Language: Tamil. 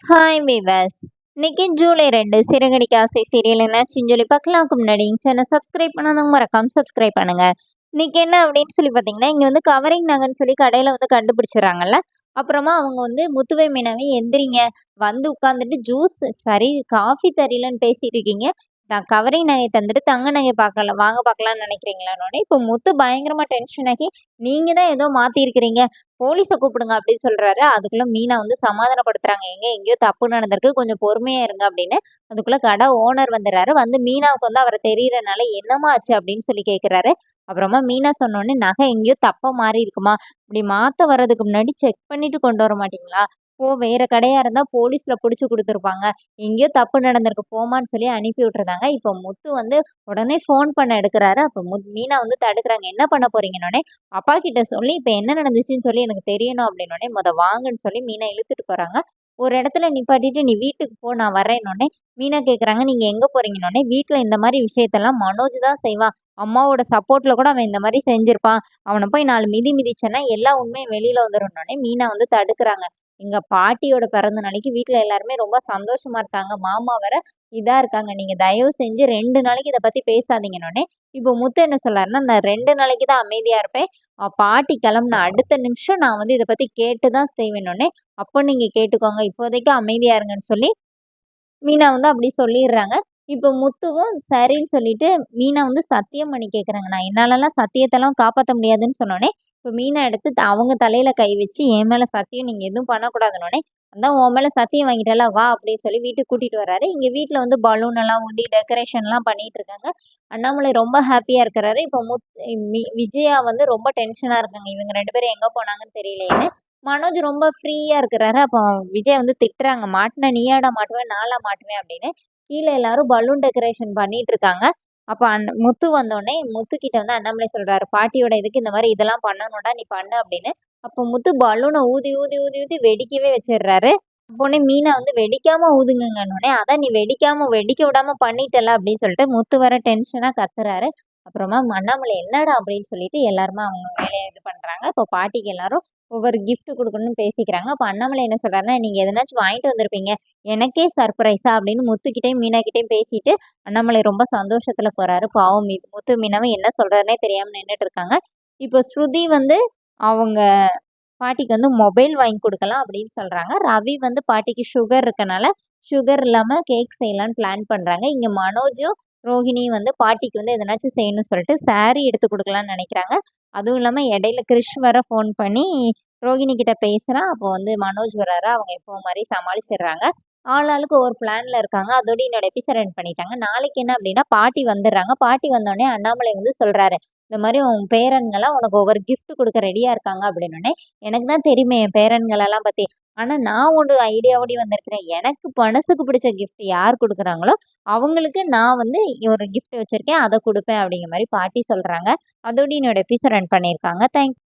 Hi viewers. இன்னைக்கு ஜூலை 2 சிறகடிக்க ஆசை சீரியல் என்னாச்சுன்னு சொல்லி பார்க்கலாம்க்கு முன்னாடி சேனல் சப்ஸ்கிரைப் பண்ணாதவங்க மறக்காம சப்ஸ்கிரைப் பண்ணுங்க. இன்னைக்கு என்ன அப்படின்னு சொல்லி பார்த்தீங்கன்னா, இங்க வந்து கவரிங் நகைன்னு சொல்லி கடையில வந்து கண்டுபிடிச்சிடுறாங்கல்ல. அப்புறமா அவங்க வந்து முத்துவை மீனாவை எந்திரிங்க, வந்து உட்காந்துட்டு ஜூஸ் சரி காஃபி தரலன்னு பேசிட்டு இருக்கீங்க. நான் கவரிங் நகைய தந்துட்டு தங்க நகைய பார்க்கலாம் வாங்க பார்க்கலாம்னு நினைக்கிறீங்களான்னோனே, இப்போ முத்து பயங்கரமா டென்ஷன் ஆகி, நீங்க தான் ஏதோ மாத்தியிருக்கிறீங்க. போலீஸ கூப்பிடுங்க அப்படின்னு சொல்றாரு. அதுக்குள்ள மீனா வந்து சமாதானப்படுத்துறாங்க. ஏங்க எங்கேயோ தப்பு நடந்திருக்கு. கொஞ்சம் பொறுமையா இருங்க அப்படின்னு. அதுக்குள்ள கடை ஓனர் வந்துர்றாரு. வந்து மீனாவுக்கு வந்து அவர தெரியறனால என்னம்மா ஆச்சு அப்படின்னு சொல்லி கேட்கிறாரு. அப்புறமா மீனா சொன்னோனே, நகை எங்கேயோ தப்பா மாறி இருக்குமா? இப்படி மாத்த வர்றதுக்கு முன்னாடி செக் பண்ணிட்டு கொண்டு வர மாட்டீங்களா? வேற கடையா இருந்தா போலீஸ்ல புடிச்சு குடுத்துருப்பாங்க. எங்கேயோ தப்பு நடந்திருக்கு போம்மான்னு சொல்லி அனுப்பி விட்டுருந்தாங்க. இப்போ முத்து வந்து உடனே ஃபோன் பண்ண எடுக்குறாரு. அப்ப மீனா வந்து தடுக்குறாங்க. என்ன பண்ண போறீங்கன்னோனே, அப்பா கிட்ட சொல்லி இப்ப என்ன நடந்துச்சுன்னு சொல்லி எனக்கு தெரியணும் அப்படின்னோனே, வாங்கன்னு சொல்லி மீனா இழுத்துட்டு போறாங்க. ஒரு இடத்துல நிப்பாட்டிட்டு, "நீ வீட்டுக்கு போ நான் வரேன்னோனே." மீனா கேட்குறாங்க, "நீங்க எங்க போறீங்கன்னோனே?" "வீட்ல இந்த மாரி விஷயத்தெல்லாம் மனோஜ் தான் செய்வான். அம்மாவோட சப்போர்ட்ல கூட அவன் இந்த மாரி செஞ்சிருப்பான். அவன போய் 4 மிதி மிதிச்சேன்னா எல்லா உண்மையும் வெளியில வந்துரும்னோனே." மீனா வந்து தடுக்குறாங்க. எங்க பாட்டியோட பிறந்த நாளைக்கு வீட்ல எல்லாருமே ரொம்ப சந்தோஷமா இருக்காங்க. மாமா வேற இதா இருக்காங்க. நீங்க தயவு செஞ்சு 2 நாளைக்கு இத பத்தி பேசாதீங்கன்னோனே, இப்போ முத்து என்ன சொல்றாருன்னா, "நான் 2 நாளைக்கு தான் அமைதியா இருப்பேன். பாட்டி கிளம்புன அடுத்த நிமிஷம் நான் வந்து இத பத்தி கேட்டு தான் செய்வேன்னோனே, அப்ப நீங்க கேட்டுக்கோங்க. இப்போதைக்கு அமைதியா இருங்கன்னு சொல்லி மீனா வந்து அப்படி சொல்லிர்றாங்க. இப்போ முத்துவும் சரின்னு சொல்லிட்டு மீனா வந்து சத்தியம் பண்ணி கேட்குறாங்க. நான் என்னாலலாம் சத்தியத்தெல்லாம் காப்பாத்த முடியாதுன்னு சொன்னோனே, இப்போ மீனா எடுத்து அவங்க தலையில கை வச்சு, "என் மேல சத்தியம் நீங்க எதுவும் பண்ணக்கூடாதுன்னோனே." "அதான் உன் மேல சத்தியம் வாங்கிட்டேல்ல வா" அப்படின்னு சொல்லி வீட்டுக்கு கூட்டிட்டு வர்றாரு. இங்க வீட்ல வந்து பலூன் எல்லாம் ஊதி டெக்கரேஷன்லாம் பண்ணிட்டு இருக்காங்க. அண்ணாமலை ரொம்ப ஹேப்பியா இருக்கிறாரு. இப்போ விஜயா வந்து ரொம்ப டென்ஷனா இருக்காங்க. இவங்க 2 பேரும் எங்க போனாங்கன்னு தெரியலையேன்னு. மனோஜ் ரொம்ப ஃப்ரீயா இருக்கிறாரு. அப்போ விஜய் வந்து திட்டுறாங்க. "மாட்டுன நீயாடா மாட்டுவ, நான்லா மாட்டுவேன்" அப்படின்னு. கீழ எல்லாரும் பலூன் டெக்கரேஷன் பண்ணிட்டு இருக்காங்க. அப்ப முத்து வந்தோனே, முத்து கிட்ட வந்து அண்ணாமலை சொல்றாரு, "பாட்டியோட இதுக்கு இந்த மாரி இதெல்லாம் பண்ணணும்டா, நீ பண்ணு" அப்படின்னு. அப்போ முத்து பலூன ஊதி, ஊதி, ஊதி, ஊதி வெடிக்கவே வச்சுடுறாரு. அப்போனே மீனா வந்து வெடிக்காம ஊதுங்கன்னோனே, "அதான் நீ வெடிக்காம வெடிக்க விடாம பண்ணிட்டல்ல" அப்படின்னு சொல்லிட்டு முத்து வேற டென்ஷனா கத்துறாரு. அப்புறமா அண்ணாமலை என்னடா அப்படின்னு சொல்லிட்டு எல்லாருமே அவங்க வேலைய இது பண்றாங்க. இப்போ பாட்டிக்கு எல்லாரும் ஒவ்வொரு கிஃப்ட் குடுக்கணும்னு பேசிக்கிறாங்க. அப்ப அண்ணாமலை என்ன சொல்றாருன்னா, "நீங்க எதனாச்சும் வாங்கிட்டு வந்திருப்பீங்க. எனக்கே சர்ப்ரைஸா?" அப்படின்னு முத்துக்கிட்டயும், மீனாகிட்டயும் பேசிட்டு, அண்ணாமலை ரொம்ப சந்தோஷத்துல போறாரு. பாவம் முத்து, மீனாவும் என்ன சொல்றதுன்னே தெரியாம நின்னுட்டு இருக்காங்க. இப்போ ஸ்ருதி வந்து அவங்க பாட்டிக்கு வந்து மொபைல் வாங்கி குடுக்கலாம் அப்படின்னு சொல்றாங்க. ரவி வந்து பாட்டிக்கு சுகர் இருக்கனால, சுகர் இல்லாம கேக் செய்யலான்னு பிளான் பண்றாங்க. இங்க மனோஜும், ரோஹிணியும் வந்து பாட்டிக்கு வந்து எதனாச்சும் செய்யணும்னு சொல்லிட்டு சாரி எடுத்து குடுக்கலான்னு நெனைக்கிறாங்க. அதுவும் இல்லாம இடையில கிரிஷ் வேற ஃபோன் பண்ணி ரோகிணி கிட்ட பேசுறான். அப்போ வந்து மனோஜ் வராரு. அவங்க எப்பவும் மாரி சமாளிச்சுடுறாங்க. ஆளாளுக்கு ஒவ்வொரு பிளான்ல இருக்காங்க. அதோட என்னோட எபிசோட் எண்ட் பண்ணிட்டாங்க. நாளைக்கு என்ன அப்டின்னா, பாட்டி வந்துடுறாங்க. பாட்டி வந்தோனே அண்ணாமலை வந்து சொல்றாரு, "இந்த மாரி உன் பேரன்கள்லாம் உனக்கு ஒவ்வொரு கிஃப்ட் குடுக்க ரெடியா இருக்காங்க" அப்டின்னோனே, "எனக்கு தான் தெரியுமே என் பேரன்களெல்லாம் பத்தி. ஆனா நான் ஒரு ஐடியாவோடயும் வந்திருக்கிறேன். எனக்கு மனசுக்கு பிடிச்ச கிஃப்ட் யார் குடுக்குறாங்களோ, அவங்களுக்கு நான் வந்து ஒரு கிஃப்ட் வச்சிருக்கேன். அத குடுப்பேன்" அப்படிங்கிற மாரி பாட்டி சொல்றாங்க. அதோட என்னோட எபிசோட் எண்ட் பண்ணியிருக்காங்க. தேங்க்